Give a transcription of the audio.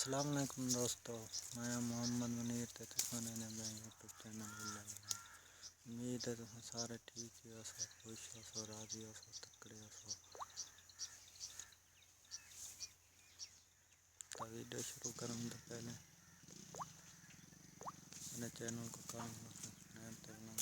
अस्सलाम वालेकुम दोस्तों, मैं मोहम्मद मुनीर ते तुसां ने मैं यूट्यूब चैनल बुलाया। उम्मीद है तुम सारे ठीक ही हो, खुश हो, राजी हो, तकड़े हो। तो वीडियो शुरू करने से पहले अपने चैनल को काम सब्सक्राइब करना।